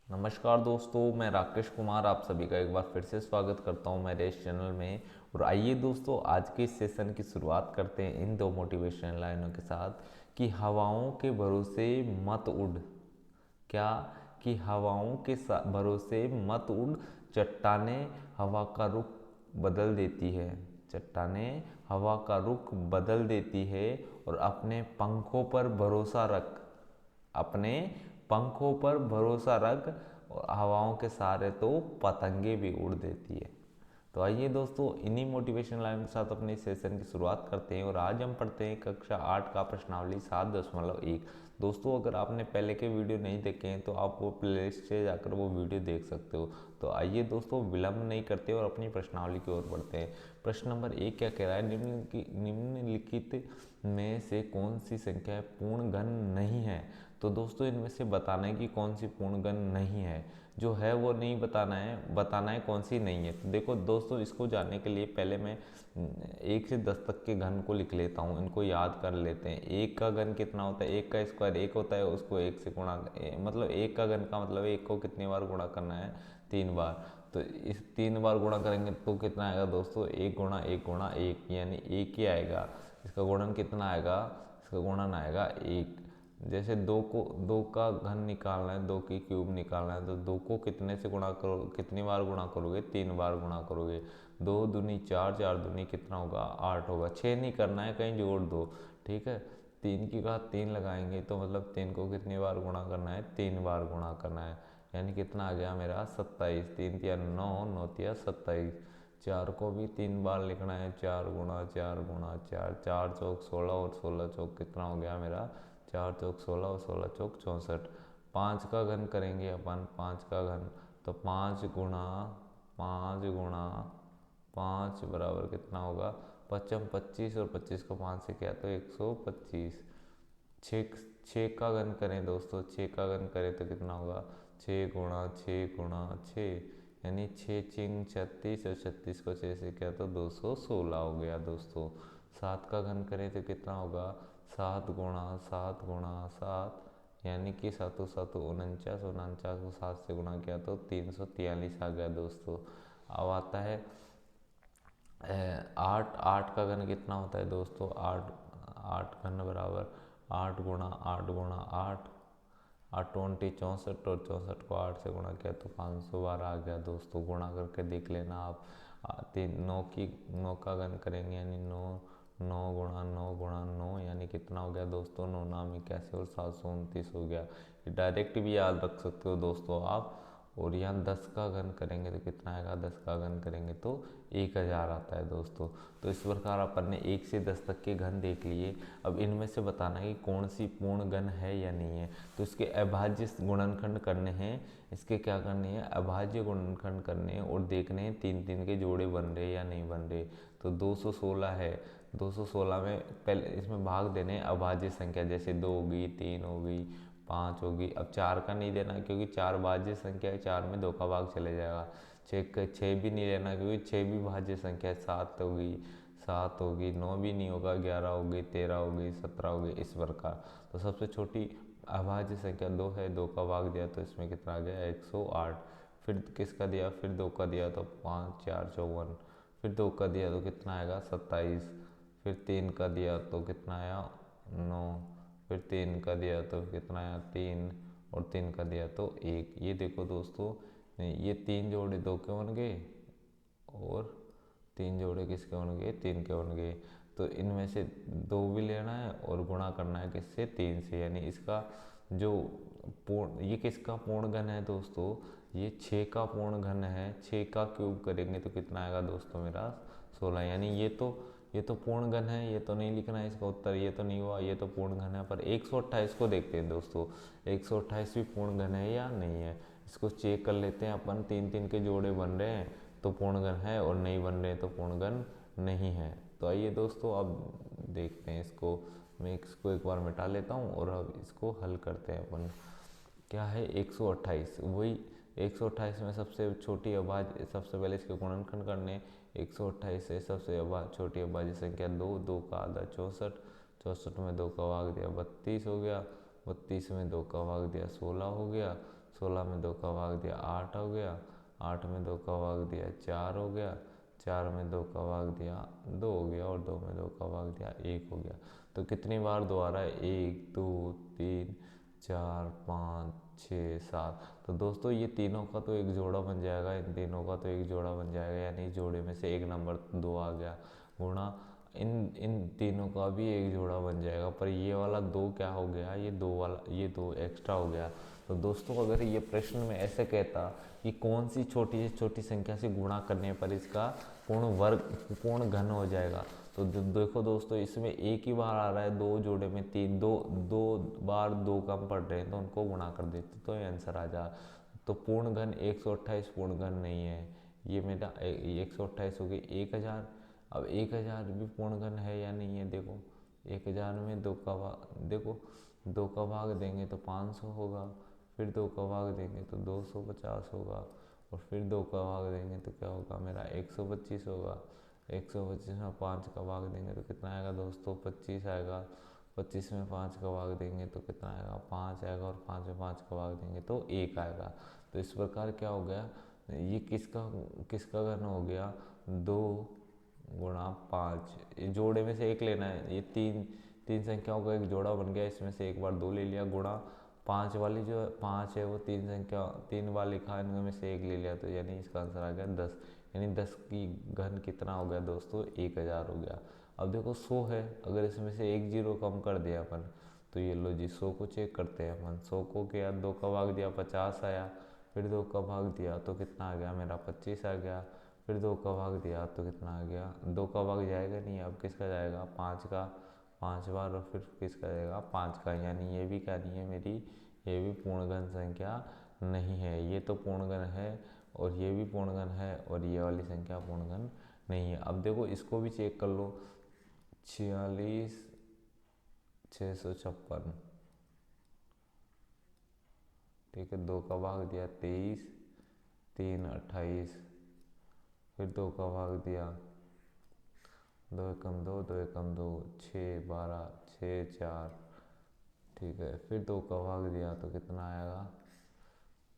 नमस्कार दोस्तों, मैं राकेश कुमार आप सभी का एक बार फिर से स्वागत करता हूं मेरे इस चैनल में। और आइए दोस्तों, आज के इस सेशन की शुरुआत करते हैं इन दो मोटिवेशनल लाइनों के साथ कि हवाओं के भरोसे मत उड़। क्या? कि हवाओं के भरोसे मत उड़। चट्टानें हवा का रुख बदल देती है। चट्टानें हवा का रुख बदल देती है। और अपने पंखों पर भरोसा रख। अपने पंखों पर भरोसा रख। और हवाओं के सहारे तो पतंगे भी उड़ देती है। तो आइए दोस्तों, इन्हीं मोटिवेशन लाइन के साथ अपने सेशन की शुरुआत करते हैं। और आज हम पढ़ते हैं कक्षा 8 का प्रश्नावली 7.1। दोस्तों, अगर आपने पहले के वीडियो नहीं देखे हैं तो आप वो प्लेलिस्ट से जाकर वो वीडियो देख सकते हो। तो आइए दोस्तों, विलंब नहीं करते और अपनी प्रश्नावली की ओर बढ़ते हैं। प्रश्न नंबर 1 क्या कह रहा है? निम्नलिखित में से कौन सी संख्या पूर्ण घन नहीं है? तो दोस्तों, इनमें से बताना है कि कौन सी पूर्ण घन नहीं है। जो है वो नहीं बताना है कौन सी नहीं है। तो देखो दोस्तों, इसको जानने के लिए पहले मैं 1 से 10 तक के घन को लिख लेता हूँ, इनको याद कर लेते हैं। एक का घन कितना होता है? एक का स्क्वायर एक होता है, उसको एक से गुणा मतलब एक का घन का मतलब एक को कितनी बार गुणा करना है? 3 बार। तो इस 3 बार गुणा करेंगे तो कितना आएगा दोस्तों? एक गुणा एक यानी एक ही आएगा। इसका गुणन कितना आएगा? इसका गुणन आएगा एक। जैसे दो का घन निकालना है, दो की क्यूब निकालना है, तो दो को कितने से गुणा करो, कितनी बार गुणा करोगे? 3 बार गुणा करोगे। दो दूनी चार, चार दूनी कितना होगा? 8 होगा। 6 नहीं करना है, कहीं जोड़ दो। ठीक है, 3 की घात 3 लगाएंगे तो मतलब 3 को कितनी बार गुणा करना है? 3 बार गुणा करना है। यानी कितना आ गया मेरा? 27। 3 तिया 9, 9 तिया 27। चार को भी 3 बार लिखना है। 4 गुणा 4 गुणा 4, 4 चौक 16 और 16 चौक कितना हो गया मेरा? 4 चौक 16 और 16 चौक 64। 5 का घन करेंगे अपन, 5 का घन। तो 5 गुणा 5 बराबर कितना होगा? 25 और 25 को 5 से किया तो 125। छः छः का घन करें दोस्तों, 6 का घन करें तो कितना होगा? 6 गुणा 6 गुणा 6 यानी 6 6 36 और 36 को 6 से किया तो 216 हो गया दोस्तों। 7 का घन करें तो कितना होगा? 7 गुणा 7 गुणा 7 यानी कि 7 7 49, 49 को 7 से गुणा किया तो 343 आ गया दोस्तों। अब आता है 8। 8 का घन कितना होता है दोस्तों? 8 8 घन बराबर 8 गुणा 8 गुणा 8। 8 64 और 64 को 8 से गुणा किया तो 512 आ गया दोस्तों। गुणा करके देख लेना आप। 9 का घन करेंगे यानी 9। 9 गुणा 9 यानी कितना हो गया दोस्तों? 9 9 81 और 729 हो गया। ये डायरेक्ट भी याद रख सकते हो दोस्तों आप। और यहाँ 10 का घन करेंगे तो कितना आएगा? 10 का घन करेंगे तो 1000 आता है दोस्तों। तो इस प्रकार अपन ने 1 से 10 तक के घन देख लिए। अब इनमें से बताना है कि कौन सी पूर्ण घन है या नहीं है। तो इसके अभाज्य गुणनखंड करने हैं। इसके क्या करने हैं? अभाज्य गुणनखंड करने हैं और देखने हैं 3 3 के जोड़े बन रहे या नहीं बन रहे। तो 216 है। 216 में पहले इसमें भाग देने हैं अभाज्य संख्या, जैसे 2 होगी, 3 होगी, 5 होगी। अब 4 का नहीं देना क्योंकि 4 भाज्य संख्या है, 4 में 2 का भाग चले जाएगा। 6 भी नहीं लेना क्योंकि 6 भी भाज्य संख्या है। 7 होगी 9 भी नहीं होगा, 11 होगी, 13 होगी, 17 होगी, इस प्रकार। तो सबसे छोटी अभाज्य संख्या 2 है, 2 का भाग दिया तो इसमें कितना आ गया? 108। फिर किसका दिया? फिर 2 का दिया तो 5 4 54। फिर 2 का दिया तो कितना आएगा? 27। फिर 3 का दिया तो कितना आया? 9। फिर 3 का दिया तो कितना आया? 3। और 3 का दिया तो 1। ये देखो दोस्तों, ये 3 जोड़े 2 के बन गए और 3 जोड़े किसके बन गए? 3 के बन गए। तो इनमें से 2 भी लेना है और गुणा करना है किससे? 3 से। यानी इसका जो ये किसका पूर्ण घन है दोस्तों? ये 6 का पूर्ण घन है। 6 का क्यूब करेंगे तो कितना आएगा दोस्तों मेरा? 16। यानी ये तो पूर्ण घन है, ये तो नहीं लिखना है इसका उत्तर, ये तो नहीं हुआ, ये तो पूर्ण घन है। पर 128 को देखते हैं दोस्तों, 128 भी पूर्ण घन है या नहीं है। इसको चेक कर लेते हैं अपन। 3 3 के जोड़े बन रहे हैं तो पूर्ण घन है, और नहीं बन रहे तो पूर्ण घन नहीं है। तो आइए दोस्तों, अब देखते हैं इसको। मैं इसको एक बार मिटा लेता हूँ और अब इसको हल करते हैं अपन। क्या है? 128। वही 128 में सबसे छोटी अभाज्य, सबसे पहले इसके गुणनखंड करने। 128 से सबसे छोटी अभाज्य संख्या 2। 2 का आधा 64। 64 में 2 का भाग दिया 32 हो गया। 32 में 2 का भाग दिया 16 हो गया। 16 में 2 का भाग दिया 8 हो गया, 8 में 2 का भाग दिया 4 हो गया, 4 में 2 का भाग दिया 2 हो गया, और 2 में 2 का भाग दिया 1 हो गया। तो कितनी बार 2 आ रहा है? 1 2 3 4 5 6 7। तो दोस्तों ये तीनों का तो एक जोड़ा बन जाएगा, इन तीनों का तो एक जोड़ा बन जाएगा, यानी इस जोड़े में से एक नंबर 2 आ गया, गुणा इन इन तीनों का भी एक जोड़ा बन जाएगा। पर ये वाला 2 क्या हो गया? ये 2 वाला, ये 2 एक्स्ट्रा हो गया। तो दोस्तों अगर ये प्रश्न में ऐसे कहता कि कौन सी छोटी से छोटी संख्या से गुणा करने पर इसका पूर्ण घन हो जाएगा, तो देखो दोस्तों इसमें एक ही बार आ रहा है, 2 जोड़े में 3, दो बार 2 कम पड़ रहे हैं, तो उनको गुणा कर देते तो ये आंसर आ जा। तो पूर्ण घन 128 पूर्ण घन नहीं है, ये मेरा 128 हो गई 1000। अब 1000 भी पूर्ण घन है या नहीं है? देखो 1000 में 2 का भाग, देखो 2 का भाग देंगे तो 500 होगा, फिर 2 का भाग देंगे तो 250 होगा, और फिर 2 का भाग देंगे तो क्या होगा मेरा? 125 होगा। 125 में 5 का भाग देंगे तो कितना आएगा दोस्तों? 25 आएगा। 25 में 5 का भाग देंगे तो कितना आएगा? 5 आएगा, और 5 में 5 का भाग देंगे तो 1 आएगा। तो इस प्रकार क्या हो गया? ये किसका किसका घन हो गया? 2 गुणा 5, ये जोड़े में से एक लेना है, ये तीन संख्याओं का एक जोड़ा बन गया, इसमें से एक बार 2 ले लिया, गुणा 5 वाली जो 5 है वो 3 बार लिखा है, इनमें से एक ले लिया, तो यानी इसका आंसर आ गया 10। यानी 10 की घन कितना हो गया दोस्तों? 1000 हो गया। अब देखो 100 है, अगर इसमें से एक जीरो कम कर दिया अपन, तो ये लो जी 100 को चेक करते हैं अपन। 100 को किया, 2 का भाग दिया 50 आया, फिर 2 का भाग दिया तो कितना आ गया मेरा? 25 आ गया, फिर 2 का भाग दिया तो कितना आ गया? 2 का भाग जाएगा नहीं, अब किसका जाएगा? 5 का, 5 बार, और फिर किसका जाएगा? 5 का। यानी ये भी क्या नहीं है मेरी, ये भी पूर्णघन संख्या नहीं है। ये तो पूर्णघन है, और ये भी पूर्णघन है, और ये वाली संख्या पूर्णघन नहीं है। अब देखो इसको भी चेक कर लो, 46 656, ठीक है, 2 का भाग दिया 23, 3 28, फिर 2 का भाग दिया 2 एकम 2, 2 एकम 2, 6 12, 6 4, ठीक है, फिर 2 का भाग दिया तो कितना आएगा?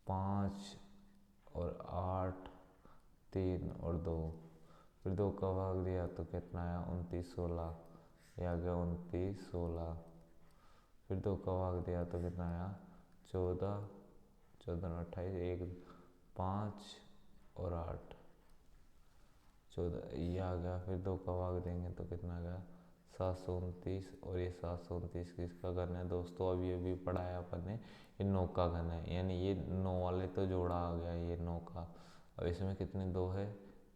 5 और 8, 3 और 2, फिर 2 का भाग दिया तो कितना आया? 29 16, ये आ गया 29 16, फिर 2 का भाग दिया तो कितना आया? 14 14 28, 1 5 और 8 14, ये आ गया। फिर 2 का भाग देंगे तो कितना आ गया? 729, और ये 729 किसका घन है दोस्तों? अभी पढ़ाया अपन ने, ये 9 का घन है, यानी ये 9 वाले तो जोड़ा आ गया ये 9 का। अब इसमें कितने 2 है?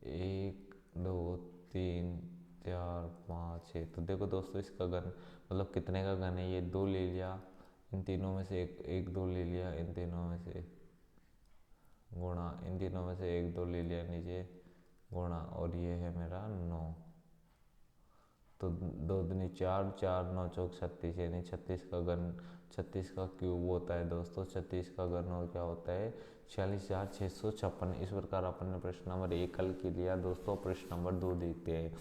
1 2 3 4 5 6। तो देखो दोस्तों इसका घन मतलब कितने का घन है? ये 2 ले लिया, इन तीनों में से एक 2 ले लिया, इन तीनों में से गुणा, इन तीनों में से एक 2 ले लिया नीचे, गुणा, और ये है मेरा 9। तो 2 दूनी 4, 4 9 चौक 36, यानी 36 का घन, 36 का क्यूब होता है दोस्तों, 36 का घन और क्या होता है? 46,656। इस प्रकार अपन ने प्रश्न नंबर 1 हल कर लिया दोस्तों। प्रश्न नंबर 2 देखते हैं।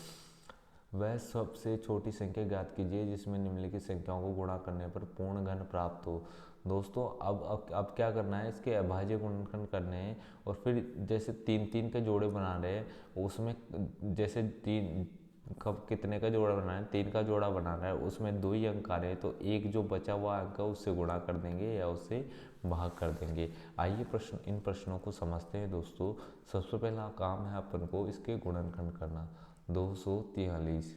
वह सबसे छोटी संख्या ज्ञात कीजिए जिसमें निम्नलिखित संख्याओं को गुणा करने पर पूर्ण घन प्राप्त हो। दोस्तों अब क्या करना है? इसके अभाज्य गुणनखंड करने हैं, और फिर जैसे 3 के जोड़े बना रहे हैं, उसमें जैसे 3 कब कितने का जोड़ा बनाना है? 3 का जोड़ा बनाना है, उसमें 2 ही अंक आ रहे हैं, तो एक जो बचा हुआ अंक है उससे गुणा कर देंगे या उससे भाग कर देंगे। आइए इन प्रश्नों को समझते हैं दोस्तों। सबसे पहला काम है अपन को इसके गुणनखंड करना। 243,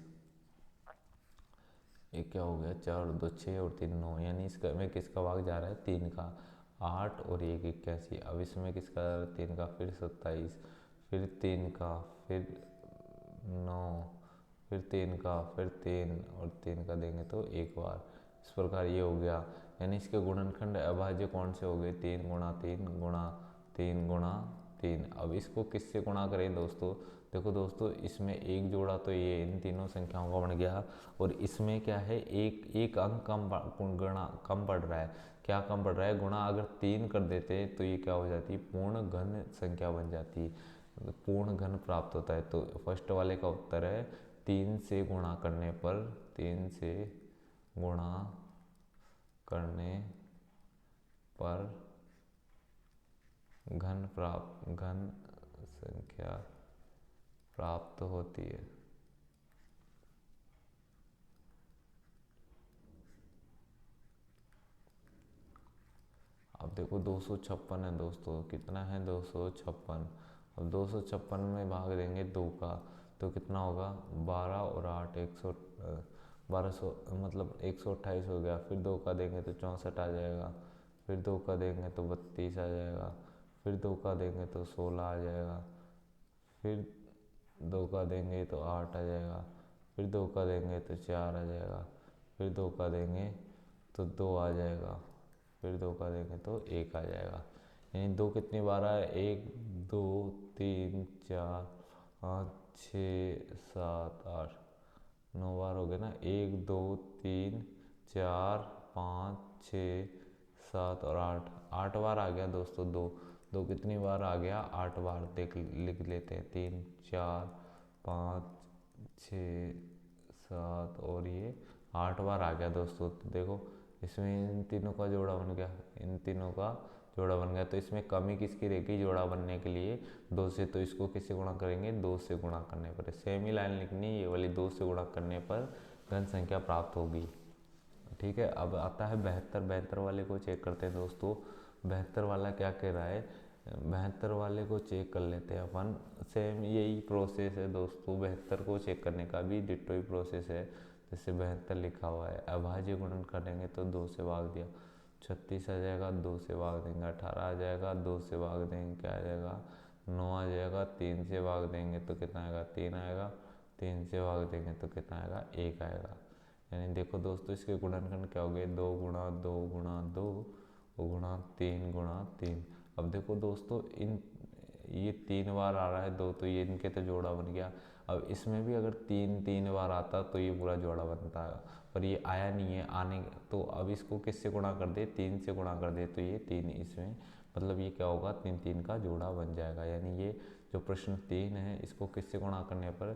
ये क्या हो गया? 4 2 6 और 3 9, यानी इसका में किसका भाग जा रहा है? 3 का। 8 और 1 81। अब इसमें किसका जा रहा है? 3 का, फिर 27, फिर 3 का, फिर 9, फिर 3 का, फिर 3 और 3 का देंगे तो एक बार। इस प्रकार ये हो गया, यानी इसके गुणनखंड अभाज्य कौन से हो गए? 3 गुणा 3 गुणा 3 गुणा 3। अब इसको किससे गुणा करें दोस्तों? देखो दोस्तों इसमें एक जोड़ा तो ये इन तीनों संख्याओं का बन गया, और इसमें क्या है? एक अंक कम पड़ रहा है। क्या कम पड़ रहा है? गुणा अगर 3 कर देते तो ये क्या हो जाती? पूर्ण घन संख्या बन जाती, पूर्ण घन प्राप्त होता है। तो फर्स्ट वाले का उत्तर है 3 से गुणा करने पर, 3 से गुणा करने पर घन संख्या प्राप्त होती है। अब देखो 256 है दोस्तों, कितना है 256। अब 256 में भाग देंगे 2 का तो कितना होगा 12 और 8 1200 मतलब 128 हो गया। फिर 2 का देंगे तो 64 आ जाएगा। फिर 2 का देंगे तो 32 आ जाएगा। फिर 2 का देंगे तो 16 आ जाएगा। फिर 2 का देंगे तो 8 आ जाएगा। फिर 2 का देंगे तो 4 आ जाएगा। फिर 2 का देंगे तो 2 आ जाएगा। फिर 2 का देंगे तो 1 आ जाएगा। यानी 2 कितनी बार आया 1 2 3 4 5 6 7 8 9 बार हो गए ना। 1 2 3 4 5 6 7 और 8 8 बार आ गया दोस्तों। दो दो कितनी बार आ गया 8 बार। देख लिख लेते हैं 3 4 5 6 7 और ये 8 बार आ गया दोस्तों। तो देखो इसमें इन तीनों का जोड़ा बन गया, इन तीनों का जोड़ा बन गया। तो इसमें कमी किसकी रहेगी जोड़ा बनने के लिए 2 से, तो इसको किससे गुणा करेंगे 2 से गुणा करने पर। सेम ही लाइन लिखनी, ये वाली 2 से गुणा करने पर घन संख्या प्राप्त होगी। ठीक है। अब आता है 72। 72 वाले को चेक करते हैं दोस्तों। 72 वाला क्या कह रहा है, 72 वाले को चेक कर लेते हैं अपन। सेम यही प्रोसेस है दोस्तों, 72 को चेक करने का भी डिट्टो ही प्रोसेस है। जैसे 72 लिखा हुआ है, अभाज्य गुणन करेंगे तो 2 से भाग दिया 36 आ जाएगा। 2 से भाग देंगे 18 आ जाएगा। 2 से भाग देंगे क्या आ जाएगा 9 आ जाएगा। 3 से भाग देंगे तो कितना आएगा 3 आएगा। 3 से भाग देंगे तो कितना आएगा 1 आएगा। यानी देखो दोस्तों इसके गुणनखंड क्या हो गए 2 गुणा 2 गुणा 2 गुणा 3 गुणा 3। अब देखो दोस्तों इन ये 3 बार आ रहा है 2, तो ये इनके तो जोड़ा बन गया। अब इसमें भी अगर 3 बार आता तो ये पूरा जोड़ा बनता है, पर ये आया नहीं है। आने तो अब इसको किससे गुणा कर दे 3 से गुणा कर दे तो ये 3 इसमें मतलब ये क्या होगा 3 3 का जोड़ा बन जाएगा। यानी ये जो प्रश्न 3 है इसको किससे गुणा करने पर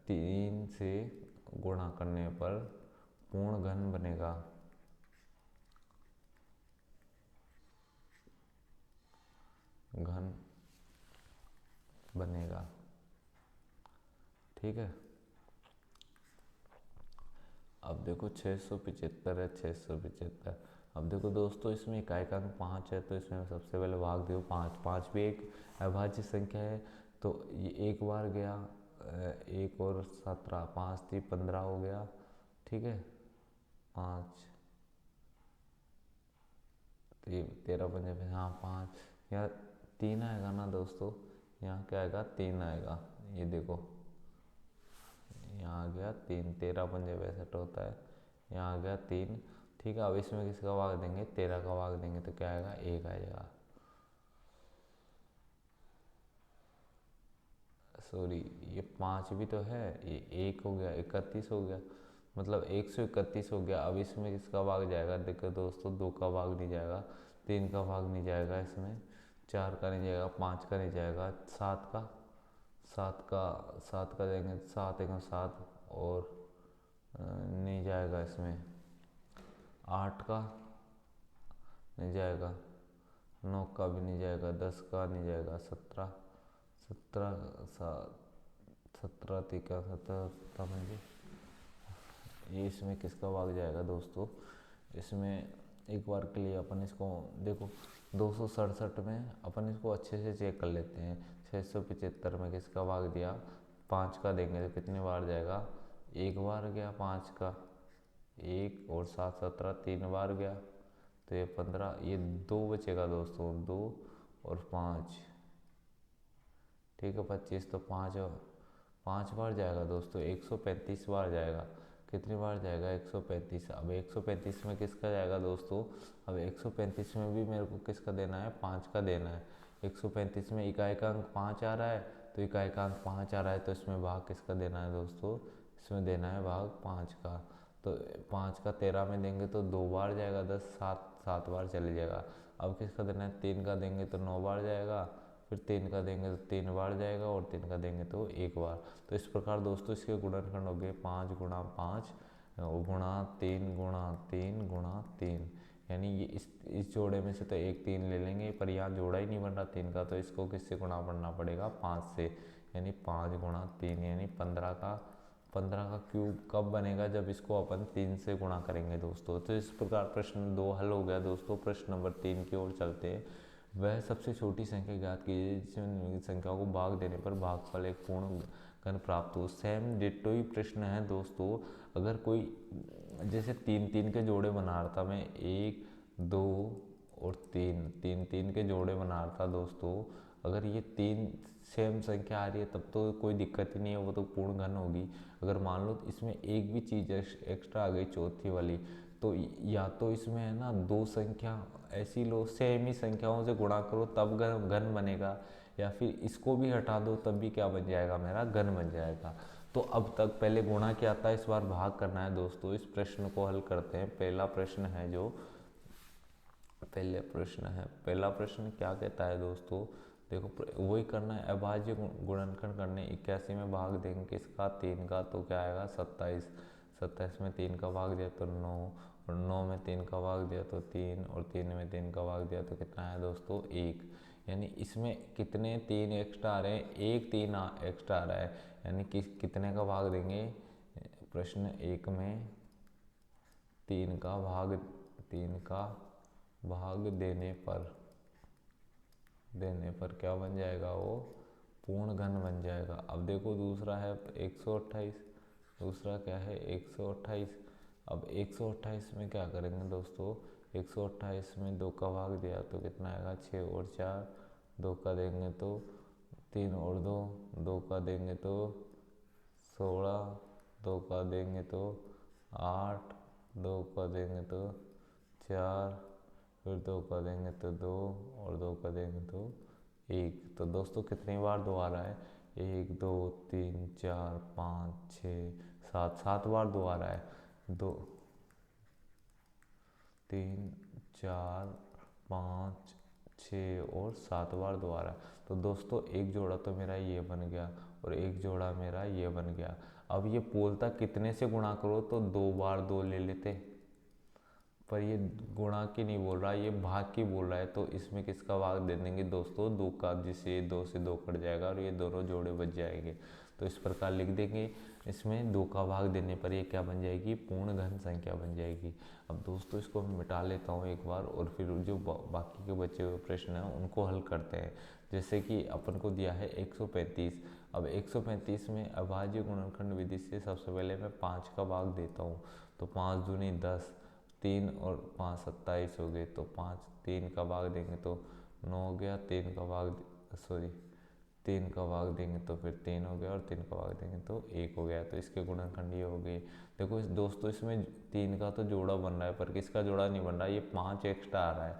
3 से गुणा करने पर पूर्ण घन बनेगा। घन बनेगा। ठीक है। अब देखो 675 है 675। अब देखो दोस्तों इसमें इकाई का अंक 5 है, तो इसमें सबसे पहले भाग दो 5। 5 भी एक अभाज्य संख्या है, तो ये एक बार गया 1 और 17 5 थी 15 हो गया। ठीक है 5 तो ये 13 पंजे पे हाँ 5 यहाँ 3 आएगा ना दोस्तों। यहाँ क्या आएगा 3 आएगा। ये देखो यहाँ आ गया 3, 13 पंजे 62 होता है। यहाँ आ गया 3। ठीक है। अब इसमें किसका भाग देंगे 13 का भाग देंगे तो क्या आएगा 1 आएगा। सॉरी ये 5 भी तो है, ये 1 हो गया 31 हो गया, मतलब 131 हो गया। अब इसमें किसका भाग जाएगा देखो दोस्तों 2 का भाग नहीं जाएगा, 3 का भाग नहीं जाएगा, इसमें 4 का नहीं जाएगा, 5 का नहीं जाएगा, 7 का देंगे 7 1 7 और नहीं जाएगा। इसमें 8 का नहीं जाएगा, 9 का भी नहीं जाएगा, 10 का नहीं जाएगा, 17 17 तीका 17 पंजे ये इसमें किसका भाग जाएगा दोस्तों। इसमें एक बार के लिए अपन इसको देखो 267 में अपन इसको अच्छे से चेक कर लेते हैं। 675 में किसका भाग दिया 5 का देंगे तो कितने बार जाएगा 1 बार गया 5 का 1 और 7 17 3 बार गया, तो ये 15 ये 2 बचेगा दोस्तों 2 और 5। ठीक है 25 तो 5 बार जाएगा दोस्तों 135 बार जाएगा। कितनी बार जाएगा 135। अब 135 में किसका जाएगा दोस्तों, अब 135 में भी मेरे को किसका देना है 5 का देना है। 135 में इकाई का अंक 5 आ रहा है, तो इकाई का अंक 5 आ रहा है तो इसमें भाग किसका देना है दोस्तों, इसमें देना है भाग 5 का। तो 5 का 13 में देंगे तो 2 बार जाएगा 10 7 बार चले जाएगा। अब किसका देना है 3 का देंगे तो 9 बार जाएगा, फिर 3 का देंगे तो 3 बार जाएगा और 3 का देंगे तो 1 बार। तो इस प्रकार दोस्तों इसके गुणनखंड हो गए 5 गुणा 5 गुणा 3 गुणा 3 गुणा 3। यानी ये इस जोड़े में से तो एक 3 ले लेंगे, पर यहाँ जोड़ा ही नहीं बन रहा 3 का, तो इसको किससे गुणा करना पड़ेगा 5 से, यानी 5 गुणा 3 यानी 15 का क्यूब कब बनेगा, जब इसको अपन 3 से गुणा करेंगे दोस्तों। तो इस प्रकार प्रश्न 2 हल हो गया दोस्तों। प्रश्न नंबर 3 की ओर चलते हैं। वह सबसे छोटी संख्या ज्ञात कीजिए जिसमें निम्नलिखित संख्या को भाग देने पर भागफल एक पूर्ण घन प्राप्त हो। सेम डिट्टो ही प्रश्न है दोस्तों। अगर कोई जैसे 3 के जोड़े बना रहा था मैं, 1 2 और 3 के जोड़े बना रहा था दोस्तों। अगर ये 3 सेम संख्या आ रही है तब तो कोई दिक्कत ही नहीं है, वो तो पूर्ण घन होगी। अगर मान लो इसमें एक भी चीज़ एक्स्ट्रा आ गई चौथी वाली, तो या तो इसमें है ना 2 संख्या ऐसी लो, सेम ही संख्याओं से गुणा करो तब घन बनेगा, या फिर इसको भी हटा दो तब भी क्या बन जाएगा, मेरा घन बन जाएगा। तो अब तक पहले गुणा क्या था, इस बार भाग करना है दोस्तों। इस प्रश्न को हल करते हैं। पहला प्रश्न क्या कहता है दोस्तों, देखो वही करना है, अभाज्य गुणनखंड करने 81 में भाग देंगे किसका 3 का, तो क्या आएगा 27 में 3 का भाग दिया तो 9, और 9 में 3 का भाग दिया तो 3, और 3 में 3 का भाग दिया तो कितना है दोस्तों 1। यानी इसमें कितने 3 एक्स्ट्रा आ रहे हैं, एक 3 एक्स्ट्रा आ रहा है, यानी कितने का भाग देंगे, प्रश्न 1 में 3 का भाग देने पर क्या बन जाएगा, वो पूर्ण घन बन जाएगा। अब देखो दूसरा है 128, दूसरा क्या है 128। अब 128 में क्या करेंगे दोस्तों, 128 में 2 का भाग दिया तो कितना आएगा 6 और 4, 2 का देंगे तो 3 और 2, 2 का देंगे तो 16, 2 का देंगे तो 8, 2 का देंगे तो 4, फिर 2 का देंगे तो 2, और 2 का देंगे तो 1। तो दोस्तों कितनी बार 2 आ रहा है, 1 2 3 4 5 6 7 बार 2 आ रहा है। 2 3 4 5 6 और 7 बार 2 आ रहा है। तो दोस्तों एक जोड़ा तो मेरा ये बन गया, और एक जोड़ा मेरा ये बन गया। अब ये बोलता कितने से गुणा करो, तो 2 बार 2 ले लेते, पर ये गुणा की नहीं बोल रहा, ये भाग की बोल रहा है। तो इसमें किसका भाग दे देंगे दोस्तों 2 का, जिससे 2 से 2 कट जाएगा और ये दोनों जोड़े बच जाएंगे। तो इस प्रकार लिख देंगे, इसमें 2 का भाग देने पर ये क्या बन जाएगी, पूर्ण घन संख्या बन जाएगी। अब दोस्तों इसको मैं मिटा लेता हूँ एक बार, और फिर जो बाकी के बचे हुए प्रश्न हैं उनको हल करते हैं। जैसे कि अपन को दिया है 135। अब 135 में अभाज्य गुणनखंड विधि से सबसे पहले मैं 5 का भाग देता हूँ। तो 5 दूनी 10, 3 और 5 27 हो गए। तो 3 का भाग देंगे तो 9 हो गया, 3 का भाग देंगे तो फिर 3 हो गया, और 3 का भाग देंगे तो 1 हो गया। तो इसके गुणनखंड ये हो गए। देखो दोस्तों इसमें 3 का तो जोड़ा बन रहा है, पर किसका जोड़ा नहीं बन रहा, ये 5 एक्स्ट्रा आ रहा है।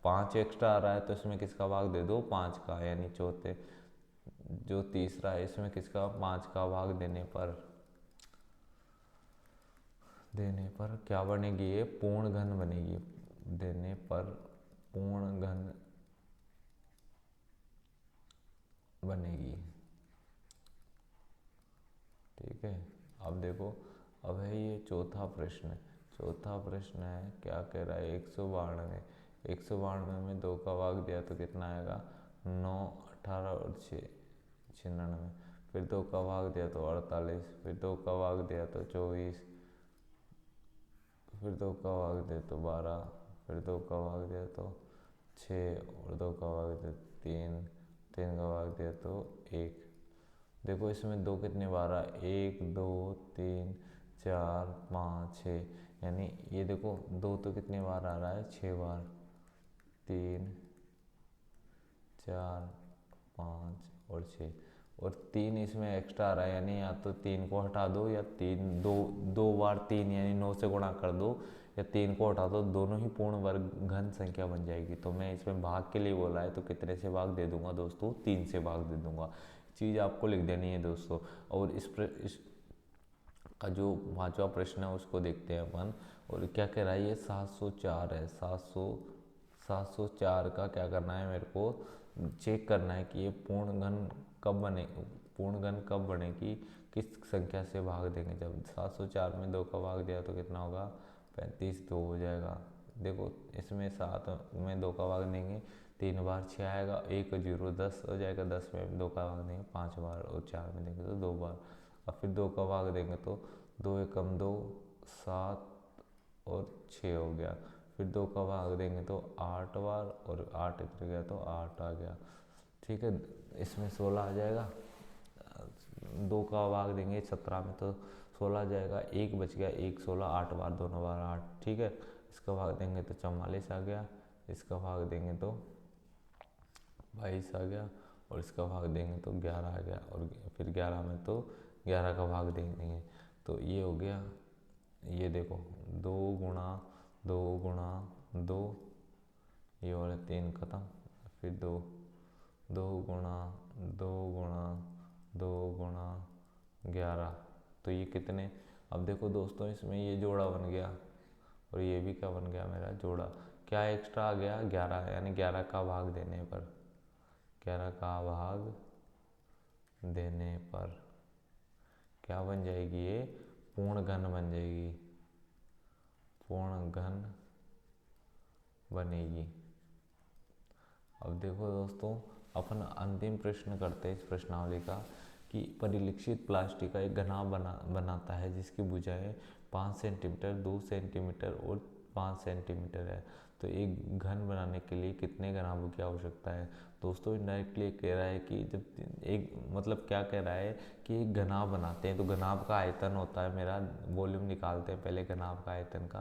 5 एक्स्ट्रा आ रहा है तो इसमें किसका भाग दे दो 5 का, यानी चौथे जो तीसरा है इसमें किसका 5 का भाग देने पर क्या बनेगी, ये पूर्ण घन बनेगी। देने पर पूर्ण घन बनेगी। ठीक है। अब देखो, अब है ये चौथा प्रश्न। चौथा प्रश्न है, क्या कह रहा है 192 में 2 का भाग दिया तो कितना आएगा 9, 18 और 6 96। फिर 2 का भाग दिया तो 48, फिर 2 का भाग दिया तो 24, फिर 2 का भाग दिया तो 12, फिर 2 का भाग दिया तो 6, और 2 का भाग दिया 3, 3 का भाग दिया तो 1। देखो इसमें 2 कितने बार आ, 1 2 3 4 5 6, यानी ये देखो 2 तो कितने बार आ रहा है 6 बार, 3 4 5 और 6, और 3 इसमें एक्स्ट्रा आ रहा है, यानी या तो 3 को हटा दो, या 2 बार 3 यानी 9 से गुणा कर दो, या 3 को हटा दो, दोनों ही पूर्ण वर्ग घन संख्या बन जाएगी। तो मैं इसमें भाग के लिए बोला है तो कितने से भाग दे दूंगा दोस्तों, 3 से भाग दे दूंगा। चीज़ आपको लिख देनी है दोस्तों। और इस का जो 5वां प्रश्न है उसको देखते हैं अपन। और क्या कह रहा है, ये 704 है। 704 का क्या करना है, मेरे को चेक करना है कि ये पूर्ण घन कब बनेगी, किस संख्या से भाग देंगे। जब 704 में 2 का भाग दिया तो कितना होगा 35, 2 हो जाएगा। देखो इसमें 7 में 2 का भाग देंगे 3 बार 6 आएगा, 1 0 10 हो जाएगा, 10 में 2 का भाग देंगे 5 बार और 4 में देंगे तो 2 बार। और फिर 2 का भाग देंगे तो 2 एकम 2 7 और 6 हो गया। फिर 2 का भाग देंगे तो 8 बार और 8 इधर गया तो 8 आ गया। ठीक है, इसमें 16 आ जाएगा। 2 का भाग देंगे 17 में तो 16 आ जाएगा, 1 बच गया, 1 16 8 बार दोनों बार 8। ठीक है, इसका भाग देंगे तो 44 आ गया, इसका भाग देंगे तो 22 आ गया और इसका भाग देंगे तो 11 आ गया। और फिर 11 में तो 11 का भाग देंगे तो ये हो गया। ये देखो 2 गुणा 2 गुणा 2, ये वाले 3 खत्म। फिर 2 2 गुणा 2 गुणा 2 गुणा 11, तो ये कितने। अब देखो दोस्तों इसमें ये जोड़ा बन गया और ये भी क्या बन गया मेरा जोड़ा। क्या एक्स्ट्रा आ गया 11, यानी 11 का भाग देने पर 11 का भाग देने पर क्या बन जाएगी, ये पूर्ण घन बन जाएगी, पूर्ण घन बनेगी। अब देखो दोस्तों अपन अंतिम प्रश्न करते हैं इस प्रश्नावली का कि परिलक्षित प्लास्टिक का एक घनाभ बनाता है जिसकी भुजाएं 5 सेंटीमीटर 2 सेंटीमीटर और 5 सेंटीमीटर है। तो एक घन बनाने के लिए कितने घनाभों की आवश्यकता है। दोस्तों इनडायरेक्टली कह रहा है कि जब एक मतलब क्या कह रहा है कि एक घनाभ बनाते हैं तो घनाभ का आयतन होता है, मेरा वॉल्यूम निकालते हैं पहले घनाभ का आयतन का,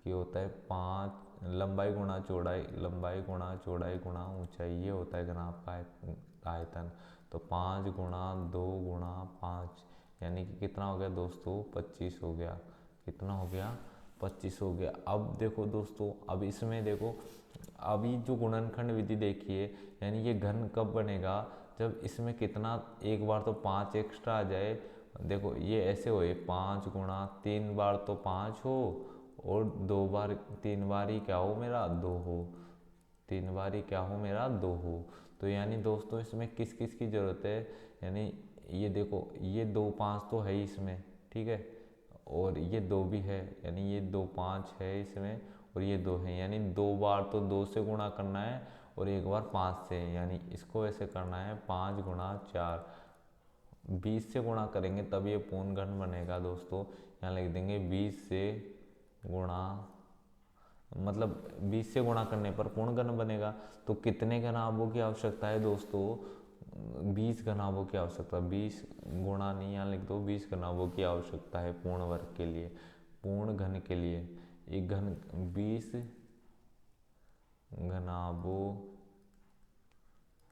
कि होता है 5 लंबाई गुणा चौड़ाई, लंबाई गुणा चौड़ाई गुणा ऊंचाई, ये होता है घनाभ का आयतन। तो 5 गुणा 2 गुणा 5 यानी कि कितना हो गया दोस्तों 25 हो गया। कितना हो गया 25 हो गया। अब देखो दोस्तों, अब इसमें देखो अभी जो गुणनखंड विधि देखिए, यानी ये घन कब बनेगा जब इसमें कितना एक बार तो 5 एक्स्ट्रा आ जाए। देखो ये ऐसे हो 5 गुणा 3 बार तो 5 हो और 2 बार 3 बार ही क्या हो मेरा 2 हो, 3 बार ही क्या हो मेरा 2 हो। तो यानी दोस्तों इसमें किस किस की ज़रूरत है, यानी ये देखो ये 2 5 तो है ही इसमें, ठीक है, और ये 2 भी है, यानी ये 2 5 है इसमें और ये 2 है, यानी 2 बार तो 2 से गुणा करना है और एक बार 5 से, यानी इसको ऐसे करना है 5 गुणा 4, 20 से गुणा करेंगे तब ये पूर्ण घन बनेगा दोस्तों। यहाँ लिख देंगे 20 से गुणा, मतलब 20 से गुणा करने पर पूर्ण घन बनेगा। तो कितने घनाभों की आवश्यकता है दोस्तों 20 घनाभों की आवश्यकता, 20 गुणा नहीं यहाँ लिख दो, 20 घनाभों की आवश्यकता है पूर्ण वर्ग के लिए, पूर्ण घन के लिए। एक घन 20 घनाभों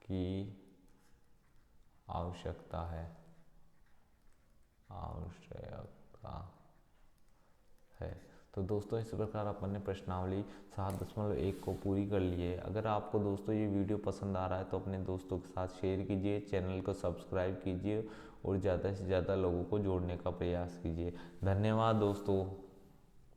की आवश्यकता है, आवश्यकता है। तो दोस्तों इस प्रकार अपन ने प्रश्नावली 7.1 को पूरी कर ली है। अगर आपको दोस्तों ये वीडियो पसंद आ रहा है तो अपने दोस्तों के साथ शेयर कीजिए, चैनल को सब्सक्राइब कीजिए और ज़्यादा से ज़्यादा लोगों को जोड़ने का प्रयास कीजिए। धन्यवाद दोस्तों।